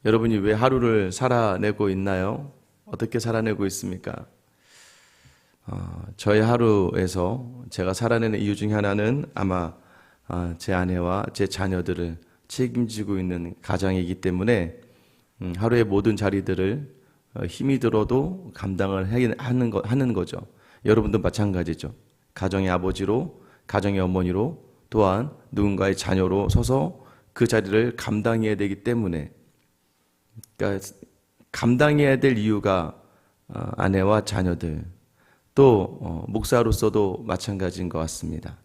여러분이 왜 하루를 살아내고 있나요? 어떻게 살아내고 있습니까? 저의 하루에서 제가 살아내는 이유 중에 하나는 아마 제 아내와 제 자녀들을 책임지고 있는 가장이기 때문에 하루의 모든 자리들을 힘이 들어도 감당을 하는 거죠. 여러분도 마찬가지죠. 가정의 아버지로, 가정의 어머니로, 또한 누군가의 자녀로 서서 그 자리를 감당해야 되기 때문에, 그러니까 감당해야 될 이유가 아내와 자녀들, 또 목사로서도 마찬가지인 것 같습니다.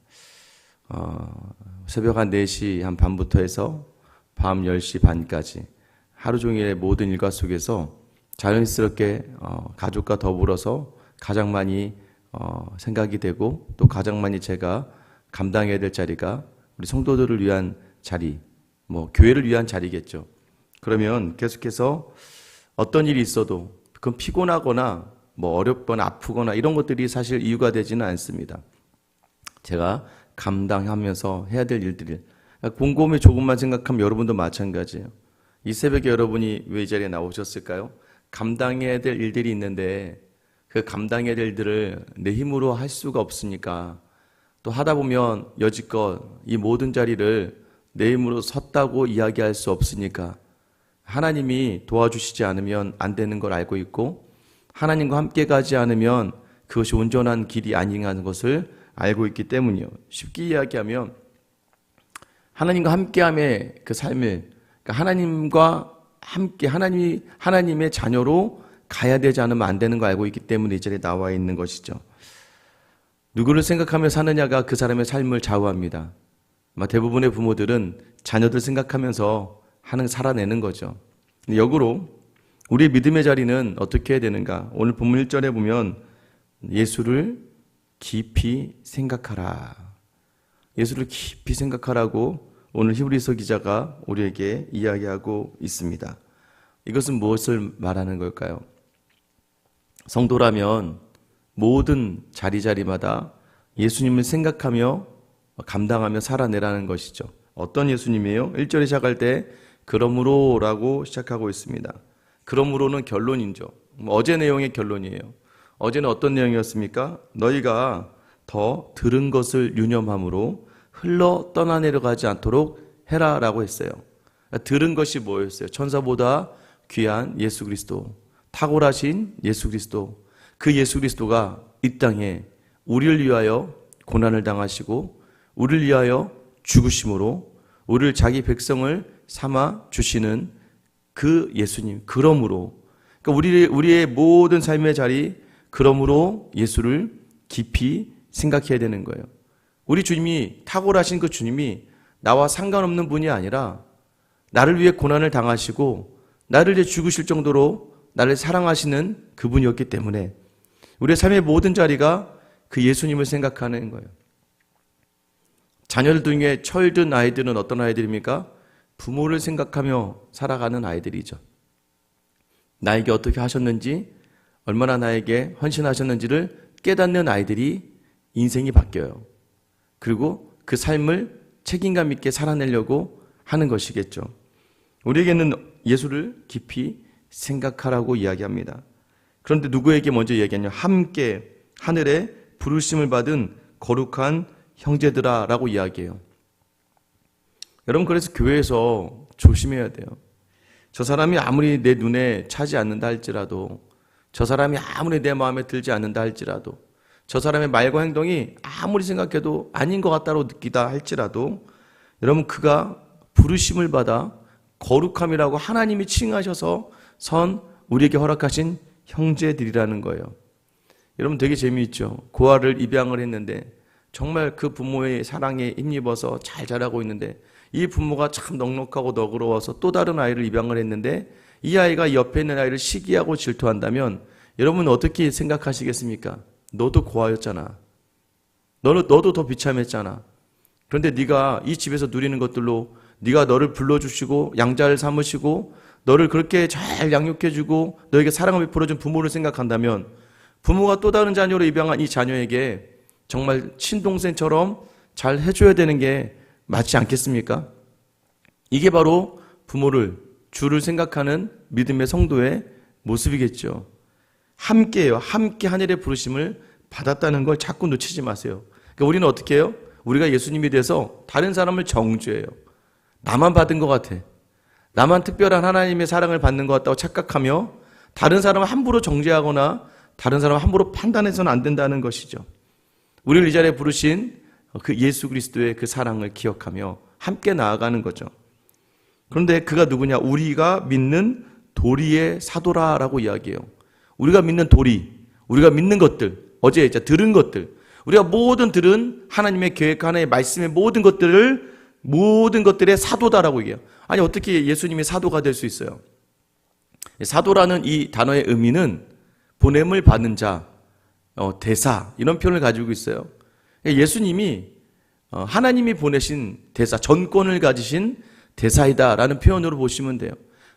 새벽 한 4시 한 반부터 해서 밤 10시 반까지 하루 종일의 모든 일과 속에서 자연스럽게 가족과 더불어서 가장 많이 생각이 되고, 또 가장 많이 제가 감당해야 될 자리가 우리 성도들을 위한 자리, 교회를 위한 자리겠죠. 그러면 계속해서 어떤 일이 있어도 그건 피곤하거나 어렵거나 아프거나 이런 것들이 사실 이유가 되지는 않습니다. 제가 감당하면서 해야 될 일들을 곰곰이 조금만 생각하면 여러분도 마찬가지예요. 이 새벽에 여러분이 왜 이 자리에 나오셨을까요? 감당해야 될 일들이 있는데 그 감당해야 될 일들을 내 힘으로 할 수가 없으니까, 또 하다 보면 여지껏 이 모든 자리를 내 힘으로 섰다고 이야기할 수 없으니까 하나님이 도와주시지 않으면 안 되는 걸 알고 있고, 하나님과 함께 가지 않으면 그것이 온전한 길이 아니라는 것을 알고 있기 때문이요. 쉽게 이야기하면 하나님과 함께함의 그 삶을, 그러니까 하나님과 함께 하나님의 자녀로 가야 되지 않으면 안 되는 거 알고 있기 때문에 이 자리에 나와 있는 것이죠. 누구를 생각하며 사느냐가 그 사람의 삶을 좌우합니다. 대부분의 부모들은 자녀들 생각하면서 살아내는 거죠. 역으로 우리의 믿음의 자리는 어떻게 해야 되는가? 오늘 본문 1절에 보면 예수를 깊이 생각하라. 예수를 깊이 생각하라고 오늘 히브리서 기자가 우리에게 이야기하고 있습니다. 이것은 무엇을 말하는 걸까요? 성도라면 모든 자리마다 예수님을 생각하며 감당하며 살아내라는 것이죠. 어떤 예수님이에요? 1절에 시작할 때 그러므로라고 시작하고 있습니다. 그러므로는 결론이죠. 어제 내용의 결론이에요. 어제는 어떤 내용이었습니까? 너희가 더 들은 것을 유념함으로 흘러 떠나내려가지 않도록 해라라고 했어요. 들은 것이 뭐였어요? 천사보다 귀한 예수 그리스도, 탁월하신 예수 그리스도, 그 예수 그리스도가 이 땅에 우리를 위하여 고난을 당하시고 우리를 위하여 죽으심으로 우리를 자기 백성을 삼아 주시는 그 예수님. 그러므로, 그러니까 우리의 모든 삶의 자리, 그러므로 예수를 깊이 생각해야 되는 거예요. 우리 주님이, 탁월하신 그 주님이 나와 상관없는 분이 아니라 나를 위해 고난을 당하시고 나를 위해 죽으실 정도로 나를 사랑하시는 그분이었기 때문에 우리의 삶의 모든 자리가 그 예수님을 생각하는 거예요. 자녀들 중에 철든 아이들은 어떤 아이들입니까? 부모를 생각하며 살아가는 아이들이죠. 나에게 어떻게 하셨는지, 얼마나 나에게 헌신하셨는지를 깨닫는 아이들이 인생이 바뀌어요. 그리고 그 삶을 책임감 있게 살아내려고 하는 것이겠죠. 우리에게는 예수를 깊이 생각하라고 이야기합니다. 그런데 누구에게 먼저 이야기하냐? 함께 하늘에 부르심을 받은 거룩한 형제들아 라고 이야기해요. 여러분, 그래서 교회에서 조심해야 돼요. 저 사람이 아무리 내 눈에 차지 않는다 할지라도, 저 사람이 아무리 내 마음에 들지 않는다 할지라도, 저 사람의 말과 행동이 아무리 생각해도 아닌 것 같다고 느끼다 할지라도, 여러분, 그가 부르심을 받아 거룩함이라고 하나님이 칭하셔서 선 우리에게 허락하신 형제들이라는 거예요. 여러분, 되게 재미있죠. 고아를 입양을 했는데 정말 그 부모의 사랑에 힘입어서 잘 자라고 있는데, 이 부모가 참 넉넉하고 너그러워서 또 다른 아이를 입양을 했는데 이 아이가 옆에 있는 아이를 시기하고 질투한다면 여러분 어떻게 생각하시겠습니까? 너도 고아였잖아. 너도 더 비참했잖아. 그런데 네가 이 집에서 누리는 것들로 네가 너를 불러주시고 양자를 삼으시고 너를 그렇게 잘 양육해주고 너에게 사랑을 베풀어준 부모를 생각한다면, 부모가 또 다른 자녀로 입양한 이 자녀에게 정말 친동생처럼 잘 해줘야 되는 게 맞지 않겠습니까? 이게 바로 부모를 주를 생각하는 믿음의 성도의 모습이겠죠. 함께요. 함께 하늘의 부르심을 받았다는 걸 자꾸 놓치지 마세요. 그러니까 우리는 어떻게 해요? 우리가 예수님이 돼서 다른 사람을 정죄해요. 나만 받은 것 같아. 나만 특별한 하나님의 사랑을 받는 것 같다고 착각하며 다른 사람을 함부로 정죄하거나 다른 사람을 함부로 판단해서는 안 된다는 것이죠. 우리를 이 자리에 부르신 그 예수 그리스도의 그 사랑을 기억하며 함께 나아가는 거죠. 그런데 그가 누구냐? 우리가 믿는 도리의 사도라라고 이야기해요. 우리가 믿는 도리, 우리가 믿는 것들, 어제 이제 들은 것들, 우리가 모든 들은 하나님의 계획, 하나님의 말씀의 모든 것들의 사도다라고 얘기해요. 아니 어떻게 예수님이 사도가 될 수 있어요? 사도라는 이 단어의 의미는 보냄을 받는 자, 대사 이런 표현을 가지고 있어요. 예수님이 하나님이 보내신 대사, 전권을 가지신 대사이다라는 표현으로 보시면 돼요.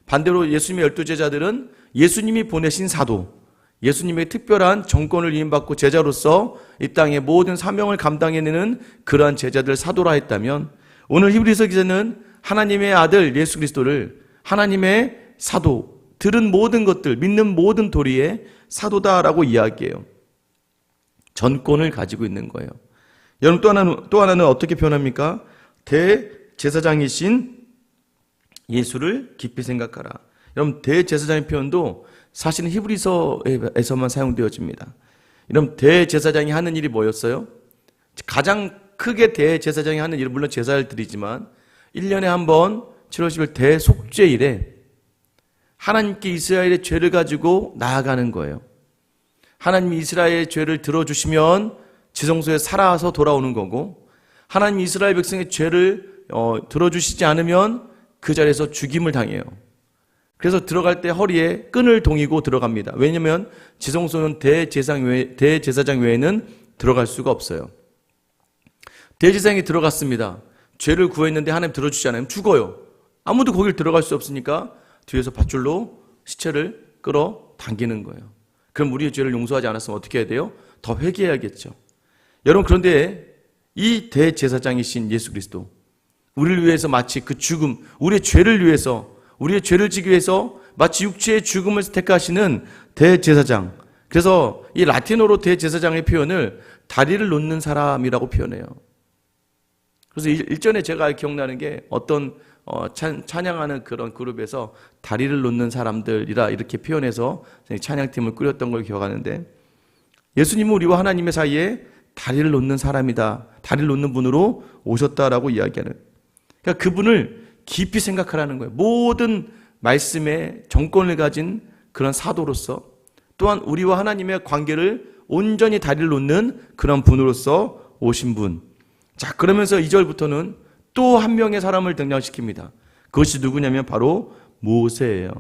반대로 예수님의 12제자들은 예수님이 보내신 사도, 예수님의 특별한 정권을 위임받고 제자로서 이 땅의 모든 사명을 감당해내는 그러한 제자들 사도라 했다면, 오늘 히브리서 기자는 하나님의 아들 예수 그리스도를 하나님의 사도, 들은 모든 것들, 믿는 모든 도리의 사도다라고 이야기해요. 전권을 가지고 있는 거예요. 여러분 또 하나는 어떻게 표현합니까? 대제사장이신 예수를 깊이 생각하라. 여러분 대제사장의 표현도 사실은 히브리서에서만 사용되어집니다. 여러분 대제사장이 하는 일이 뭐였어요? 가장 크게 대제사장이 하는 일은 물론 제사를 드리지만 1년에 한 번 7월 10일 대속죄일에 하나님께 이스라엘의 죄를 가지고 나아가는 거예요. 하나님이 이스라엘의 죄를 들어주시면 지성소에 살아서 돌아오는 거고, 하나님 이스라엘 백성의 죄를 들어주시지 않으면 그 자리에서 죽임을 당해요. 그래서 들어갈 때 허리에 끈을 동이고 들어갑니다. 왜냐하면 지성소는 대제사장 외에는 들어갈 수가 없어요. 대제사장이 들어갔습니다. 죄를 구했는데 하나님 들어주지 않으면 죽어요. 아무도 거길 들어갈 수 없으니까 뒤에서 밧줄로 시체를 끌어당기는 거예요. 그럼 우리의 죄를 용서하지 않았으면 어떻게 해야 돼요? 더 회개해야겠죠. 여러분, 그런데 이 대제사장이신 예수 그리스도, 우리를 위해서 마치 그 죽음, 우리의 죄를 위해서, 우리의 죄를 지기 위해서 마치 육체의 죽음을 택하시는 대제사장. 그래서 이 라틴어로 대제사장의 표현을 다리를 놓는 사람이라고 표현해요. 그래서 일전에 제가 기억나는 게 어떤 찬양하는 그런 그룹에서 다리를 놓는 사람들이라 이렇게 표현해서 찬양팀을 꾸렸던 걸 기억하는데, 예수님은 우리와 하나님의 사이에 다리를 놓는 사람이다, 다리를 놓는 분으로 오셨다라고 이야기하는, 그러니까 그분을 깊이 생각하라는 거예요. 모든 말씀의 정권을 가진 그런 사도로서, 또한 우리와 하나님의 관계를 온전히 다리를 놓는 그런 분으로서 오신 분. 자, 그러면서 2절부터는 또 한 명의 사람을 등장시킵니다. 그것이 누구냐면 바로 모세예요.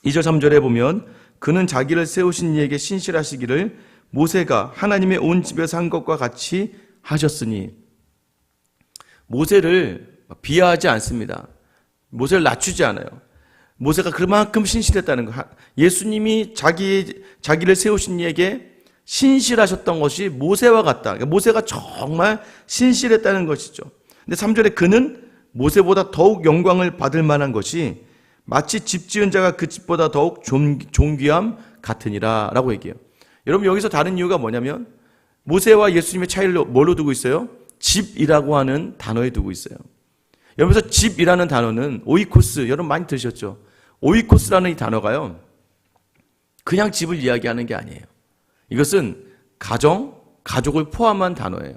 2절 3절에 보면 그는 자기를 세우신 이에게 신실하시기를 모세가 하나님의 온 집에서 한 것과 같이 하셨으니, 모세를 비하하지 않습니다. 모세를 낮추지 않아요. 모세가 그만큼 신실했다는 거. 예수님이 자기를 세우신 이에게 신실하셨던 것이 모세와 같다. 그러니까 모세가 정말 신실했다는 것이죠. 근데 3절에 그는 모세보다 더욱 영광을 받을 만한 것이 마치 집 지은 자가 그 집보다 더욱 존귀함 같으니라 라고 얘기해요. 여러분, 여기서 다른 이유가 뭐냐면 모세와 예수님의 차이를 뭘로 두고 있어요? 집이라고 하는 단어에 두고 있어요. 여기서 집이라는 단어는 오이코스, 여러분 많이 들으셨죠? 오이코스라는 이 단어가요, 그냥 집을 이야기하는 게 아니에요. 이것은 가족을 포함한 단어예요.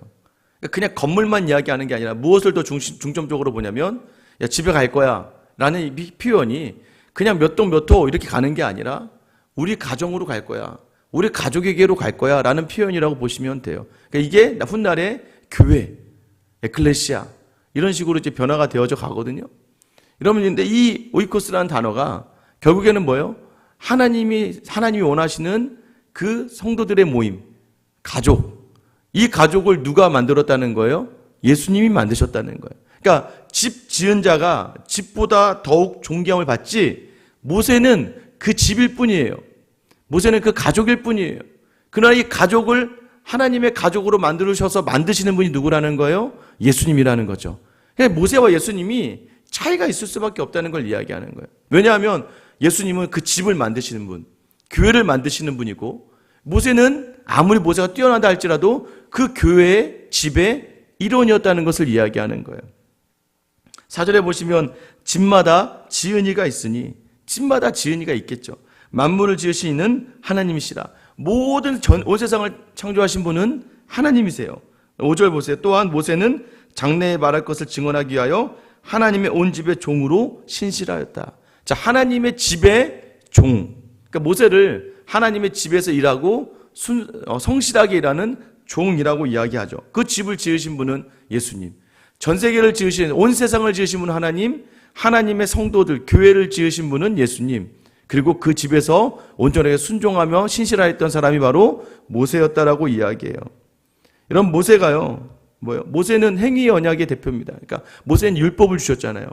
그냥 건물만 이야기하는 게 아니라 무엇을 더 중점적으로 보냐면, 야, 집에 갈 거야 라는 이 표현이 그냥 몇 동 몇 호 이렇게 가는 게 아니라 우리 가정으로 갈 거야, 우리 가족에게로 갈 거야 라는 표현이라고 보시면 돼요. 그러니까 이게 훗날에 교회, 에클레시아 이런 식으로 이제 변화가 되어져 가거든요. 여러분, 근데 이 오이코스라는 단어가 결국에는 뭐예요? 하나님이 원하시는 그 성도들의 모임, 가족. 이 가족을 누가 만들었다는 거예요? 예수님이 만드셨다는 거예요. 그러니까 집 지은 자가 집보다 더욱 존경을 받지, 모세는 그 집일 뿐이에요. 모세는 그 가족일 뿐이에요. 그러나 이 가족을 하나님의 가족으로 만드시는 분이 누구라는 거예요? 예수님이라는 거죠. 그러니까 모세와 예수님이 차이가 있을 수밖에 없다는 걸 이야기하는 거예요. 왜냐하면 예수님은 그 집을 만드시는 분, 교회를 만드시는 분이고, 모세는 아무리 모세가 뛰어나다 할지라도 그 교회의 집의 일원이었다는 것을 이야기하는 거예요. 4절에 보시면 집마다 지은이가 있으니, 집마다 지은이가 있겠죠. 만물을 지으시는 하나님이시라. 모든 온 세상을 창조하신 분은 하나님이세요. 5절 보세요. 또한 모세는 장래에 말할 것을 증언하기 위하여 하나님의 온 집의 종으로 신실하였다. 자, 하나님의 집의 종. 그러니까 모세를 하나님의 집에서 일하고 성실하게 일하는 종이라고 이야기하죠. 그 집을 지으신 분은 예수님. 전 세계를 지으신, 온 세상을 지으신 분은 하나님, 하나님의 성도들, 교회를 지으신 분은 예수님. 그리고 그 집에서 온전하게 순종하며 신실하였던 사람이 바로 모세였다라고 이야기해요. 이런 모세가요, 뭐예요? 모세는 행위 언약의 대표입니다. 그러니까 모세는 율법을 주셨잖아요.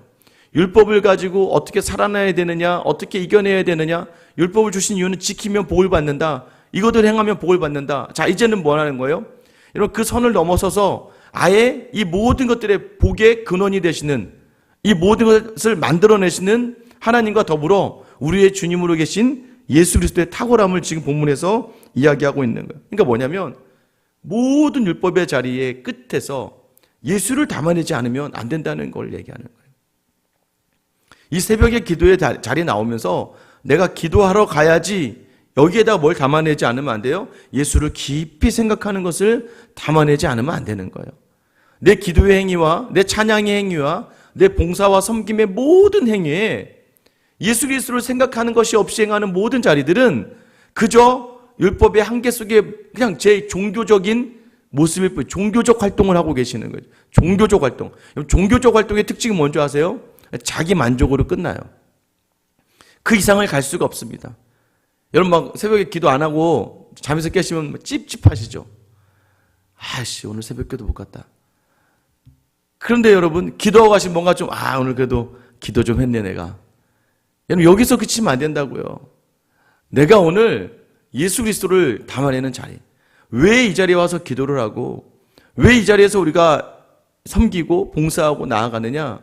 율법을 가지고 어떻게 살아나야 되느냐, 어떻게 이겨내야 되느냐, 율법을 주신 이유는 지키면 복을 받는다. 이것들 행하면 복을 받는다. 자, 이제는 뭐 하는 거예요? 여러분, 그 선을 넘어서서 아예 이 모든 것들의 복의 근원이 되시는, 이 모든 것을 만들어내시는 하나님과 더불어 우리의 주님으로 계신 예수 그리스도의 탁월함을 지금 본문에서 이야기하고 있는 거예요. 그러니까 뭐냐면 모든 율법의 자리의 끝에서 예수를 담아내지 않으면 안 된다는 걸 얘기하는 거예요. 이 새벽에 기도의 자리에 나오면서 내가 기도하러 가야지, 여기에다가 뭘 담아내지 않으면 안 돼요? 예수를 깊이 생각하는 것을 담아내지 않으면 안 되는 거예요. 내 기도의 행위와 내 찬양의 행위와 내 봉사와 섬김의 모든 행위에 예수 그리스도를 생각하는 것이 없이 행하는 모든 자리들은 그저 율법의 한계 속에 그냥 제 종교적인 모습일 뿐, 종교적 활동을 하고 계시는 거죠. 종교적 활동. 종교적 활동의 특징이 뭔지 아세요? 자기 만족으로 끝나요. 그 이상을 갈 수가 없습니다. 여러분 막 새벽에 기도 안 하고 잠에서 깨시면 찝찝하시죠? 아씨, 오늘 새벽 기도 못 갔다. 그런데 여러분, 기도하고 가시면 뭔가 좀, 오늘 그래도 기도 좀 했네, 내가. 여러분, 여기서 그치면 안 된다고요. 내가 오늘 예수 그리스도를 담아내는 자리. 왜 이 자리에 와서 기도를 하고, 왜 이 자리에서 우리가 섬기고 봉사하고 나아가느냐?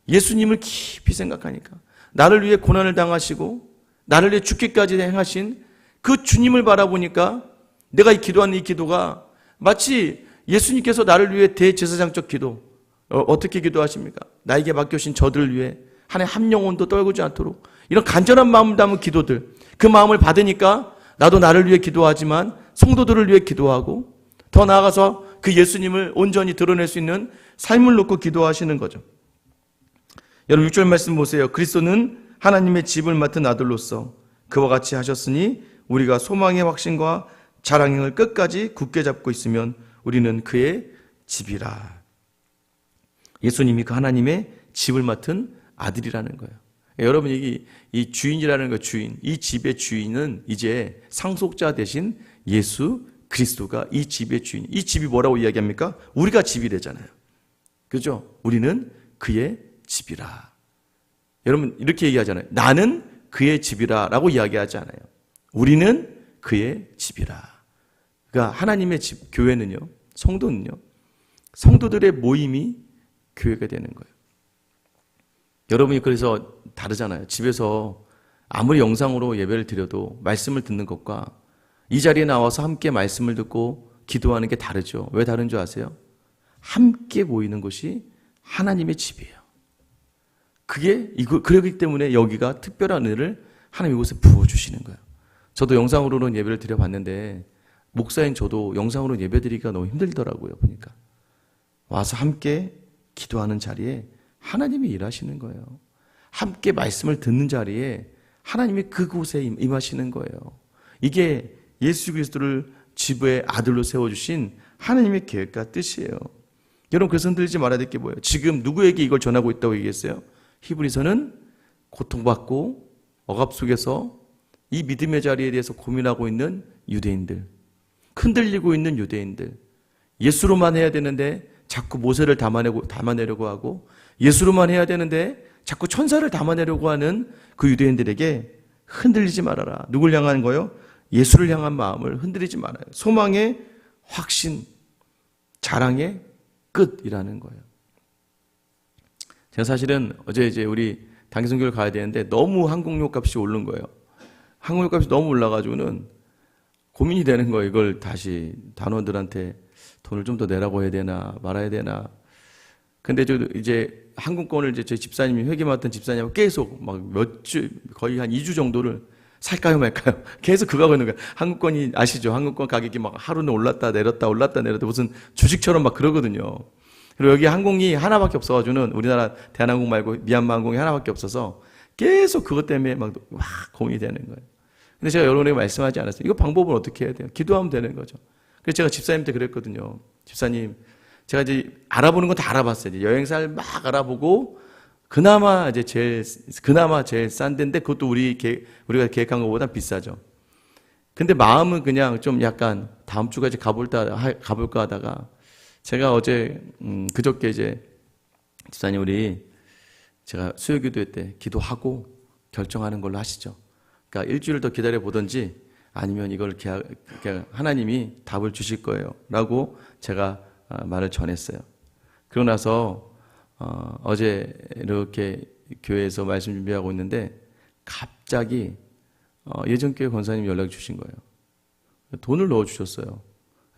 예수님을 깊이 생각하니까. 나를 위해 고난을 당하시고, 나를 위해 죽기까지 행하신 그 주님을 바라보니까 내가 기도하는 이 기도가 마치 예수님께서 나를 위해 대제사장적 기도, 어떻게 기도하십니까? 나에게 맡겨주신 저들을 위해 한 영혼도 떨구지 않도록 이런 간절한 마음을 담은 기도들, 그 마음을 받으니까 나도 나를 위해 기도하지만 성도들을 위해 기도하고 더 나아가서 그 예수님을 온전히 드러낼 수 있는 삶을 놓고 기도하시는 거죠. 여러분 6절 말씀 보세요. 그리스도는 하나님의 집을 맡은 아들로서 그와 같이 하셨으니 우리가 소망의 확신과 자랑행을 끝까지 굳게 잡고 있으면 우리는 그의 집이라. 예수님이 그 하나님의 집을 맡은 아들이라는 거예요. 여러분, 이 주인이라는 거, 주인, 이 집의 주인은 이제 상속자 대신 예수 그리스도가 이 집의 주인. 이 집이 뭐라고 이야기합니까? 우리가 집이 되잖아요. 그죠? 우리는 그의 집이라. 여러분, 이렇게 얘기하잖아요. 나는 그의 집이라 라고 이야기하지 않아요. 우리는 그의 집이라. 그러니까 하나님의 집, 교회는요, 성도는요, 성도들의 모임이 교회가 되는 거예요. 여러분이 그래서 다르잖아요. 집에서 아무리 영상으로 예배를 드려도 말씀을 듣는 것과 이 자리에 나와서 함께 말씀을 듣고 기도하는 게 다르죠. 왜 다른 줄 아세요? 함께 모이는 곳이 하나님의 집이에요. 그러기 때문에 여기가 특별한 은혜를 하나님 이곳에 부어주시는 거예요. 저도 영상으로는 예배를 드려봤는데 목사인 저도 영상으로 예배드리기가 너무 힘들더라고요. 보니까 와서 함께 기도하는 자리에 하나님이 일하시는 거예요. 함께 말씀을 듣는 자리에 하나님이 그곳에 임하시는 거예요. 이게 예수 그리스도를 집의 아들로 세워주신 하나님의 계획과 뜻이에요. 여러분, 그래서 흔들리지 말아야 될 게 뭐예요? 지금 누구에게 이걸 전하고 있다고 얘기했어요? 히브리서는 고통받고 억압 속에서 이 믿음의 자리에 대해서 고민하고 있는 유대인들, 흔들리고 있는 유대인들, 예수로만 해야 되는데 자꾸 모세를 담아내려고 하고, 예수로만 해야 되는데 자꾸 천사를 담아내려고 하는 그 유대인들에게 흔들리지 말아라. 누굴 향한 거요? 예수를 향한 마음을 흔들리지 말아요. 소망의 확신, 자랑의 끝이라는 거예요. 제가 사실은 어제 이제 우리 단기선교를 가야 되는데 너무 항공료 값이 오른 거예요. 항공료 값이 너무 올라가지고는 고민이 되는 거예요. 이걸 다시 단원들한테 돈을 좀 더 내라고 해야 되나 말아야 되나. 근데 저 이제 항공권을 이제 저희 집사님이 회계 맡은 집사님하고 계속 막 몇 주, 거의 한 2주 정도를 살까요 말까요? 계속 그거 하고 있는 거예요. 항공권이 아시죠? 항공권 가격이 막 하루는 올랐다 내렸다 올랐다 내렸다 무슨 주식처럼 막 그러거든요. 그리고 여기 항공이 하나밖에 없어가지고는 우리나라 대한항공 말고 미얀마 항공이 하나밖에 없어서 계속 그것 때문에 막 고민이 되는 거예요. 근데 제가 여러분에게 말씀하지 않았어요. 이거 방법은 어떻게 해야 돼요? 기도하면 되는 거죠. 그래서 제가 집사님한테 그랬거든요. 집사님, 제가 이제 알아보는 건 다 알아봤어요. 이제 여행사를 막 알아보고 그나마 제일 싼 데인데 그것도 우리가 계획한 것보다 비싸죠. 근데 마음은 그냥 좀 약간 다음 주까지 가볼까 하다가 제가 어제 그저께 이제 집사님 제가 수요기도회 때 기도하고 결정하는 걸로 하시죠. 그러니까 일주일 더 기다려 보든지 아니면 이걸 하나님이 답을 주실 거예요 라고 제가 말을 전했어요. 그러고 나서 어제 이렇게 교회에서 말씀 준비하고 있는데 갑자기 예전교회 권사님 연락이 주신 거예요. 돈을 넣어주셨어요.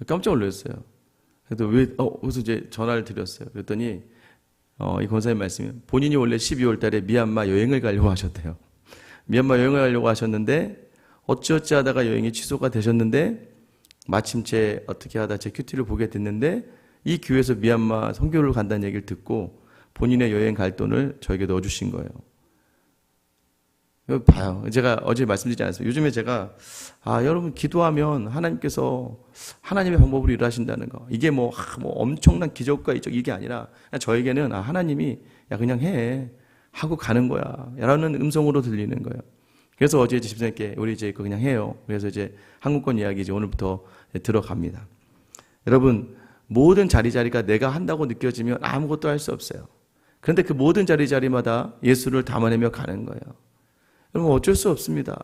깜짝 놀랐어요. 그래서 이제 전화를 드렸어요. 그랬더니 이 권사님 말씀이 본인이 원래 12월 달에 미얀마 여행을 가려고 하셨대요. 미얀마 여행을 가려고 하셨는데 어찌어찌 하다가 여행이 취소가 되셨는데 마침 어떻게 하다 제 큐티를 보게 됐는데 이 교회에서 미얀마 선교를 간다는 얘기를 듣고 본인의 여행 갈 돈을 저에게 넣어주신 거예요. 이거 봐요. 제가 어제 말씀드리지 않았어요. 요즘에 제가 여러분 기도하면 하나님께서 하나님의 방법으로 일하신다는 거. 이게 뭐 엄청난 기적과 이게 아니라 저에게는 하나님이 그냥 해 하고 가는 거야 라는 음성으로 들리는 거예요. 그래서 어제 집사님께 우리 이제 그냥 해요. 그래서 이제 항공권 이야기 이제 오늘부터 들어갑니다. 여러분 모든 자리가 내가 한다고 느껴지면 아무것도 할 수 없어요. 그런데 그 모든 자리마다 예수를 담아내며 가는 거예요. 여러분 어쩔 수 없습니다.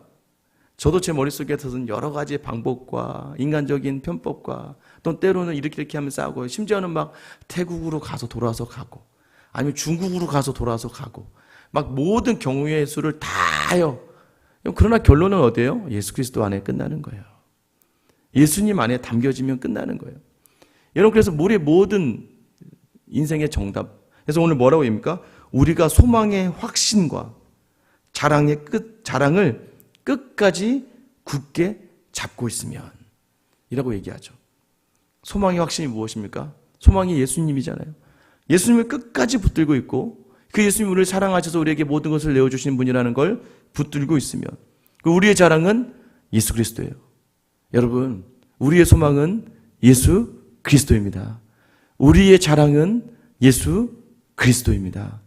저도 제 머릿속에서는 여러 가지 방법과 인간적인 편법과 또 때로는 이렇게 하면 싸우고 심지어는 막 태국으로 가서 돌아서 가고 아니면 중국으로 가서 돌아서 가고 막 모든 경우의 수를 다 해요. 그러나 결론은 어디예요? 예수 그리스도 안에 끝나는 거예요. 예수님 안에 담겨지면 끝나는 거예요. 여러분 그래서 우리의 모든 인생의 정답. 그래서 오늘 뭐라고 합니까? 우리가 소망의 확신과 자랑을 끝까지 굳게 잡고 있으면 이라고 얘기하죠. 소망의 확신이 무엇입니까? 소망이 예수님이잖아요. 예수님을 끝까지 붙들고 있고 그 예수님이 우리를 사랑하셔서 우리에게 모든 것을 내어주신 분이라는 걸 붙들고 있으면 우리의 자랑은 예수 그리스도예요. 여러분 우리의 소망은 예수 그리스도입니다. 우리의 자랑은 예수 그리스도입니다.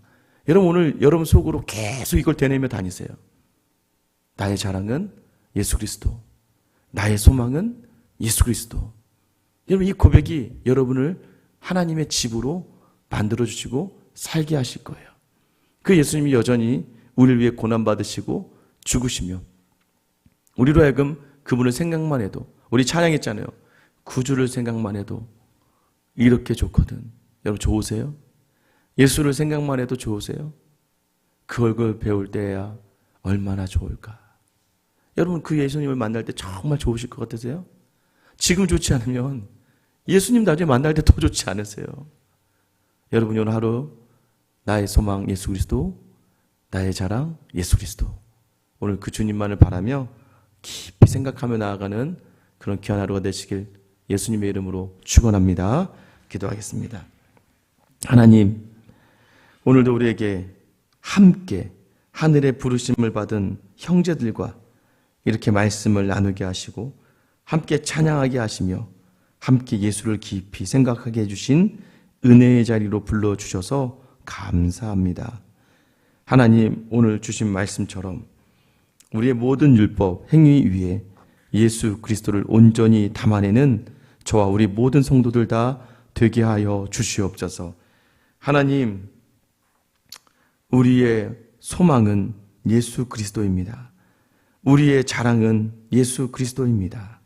여러분 오늘 여러분 속으로 계속 이걸 되뇌며 다니세요. 나의 자랑은 예수 그리스도. 나의 소망은 예수 그리스도. 여러분 이 고백이 여러분을 하나님의 집으로 만들어주시고 살게 하실 거예요. 그 예수님이 여전히 우리를 위해 고난받으시고 죽으시며 우리로 하여금 그분을 생각만 해도 우리 찬양했잖아요. 구주를 생각만 해도 이렇게 좋거든. 여러분 좋으세요? 예수를 생각만 해도 좋으세요? 그 얼굴 배울 때야 얼마나 좋을까? 여러분 그 예수님을 만날 때 정말 좋으실 것 같으세요? 지금 좋지 않으면 예수님 나중에 만날 때 더 좋지 않으세요? 여러분 오늘 하루 나의 소망 예수 그리스도, 나의 자랑 예수 그리스도. 오늘 그 주님만을 바라며 깊이 생각하며 나아가는 그런 귀한 하루가 되시길 예수님의 이름으로 축원합니다. 기도하겠습니다. 하나님, 오늘도 우리에게 함께 하늘의 부르심을 받은 형제들과 이렇게 말씀을 나누게 하시고 함께 찬양하게 하시며 함께 예수를 깊이 생각하게 해주신 은혜의 자리로 불러주셔서 감사합니다. 하나님, 오늘 주신 말씀처럼 우리의 모든 율법, 행위 위에 예수 그리스도를 온전히 담아내는 저와 우리 모든 성도들 다 되게 하여 주시옵소서. 하나님, 우리의 소망은 예수 그리스도입니다. 우리의 자랑은 예수 그리스도입니다.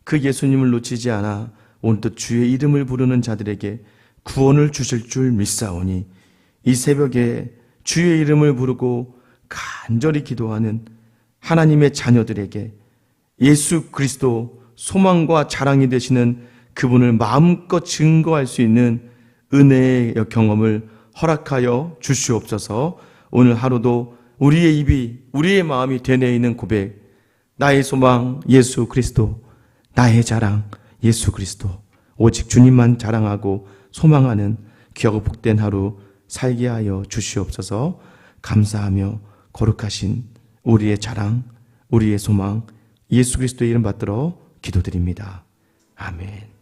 그 예수님을 놓치지 않아 온뜻 주의 이름을 부르는 자들에게 구원을 주실 줄 믿사오니 이 새벽에 주의 이름을 부르고 간절히 기도하는 하나님의 자녀들에게 예수 그리스도 소망과 자랑이 되시는 그분을 마음껏 증거할 수 있는 은혜의 경험을 허락하여 주시옵소서. 오늘 하루도 우리의 입이, 우리의 마음이 되뇌이는 고백, 나의 소망 예수 그리스도, 나의 자랑 예수 그리스도, 오직 주님만 자랑하고 소망하는 귀하고 복된 하루 살게 하여 주시옵소서. 감사하며 거룩하신 우리의 자랑, 우리의 소망 예수 그리스도의 이름 받들어 기도드립니다. 아멘.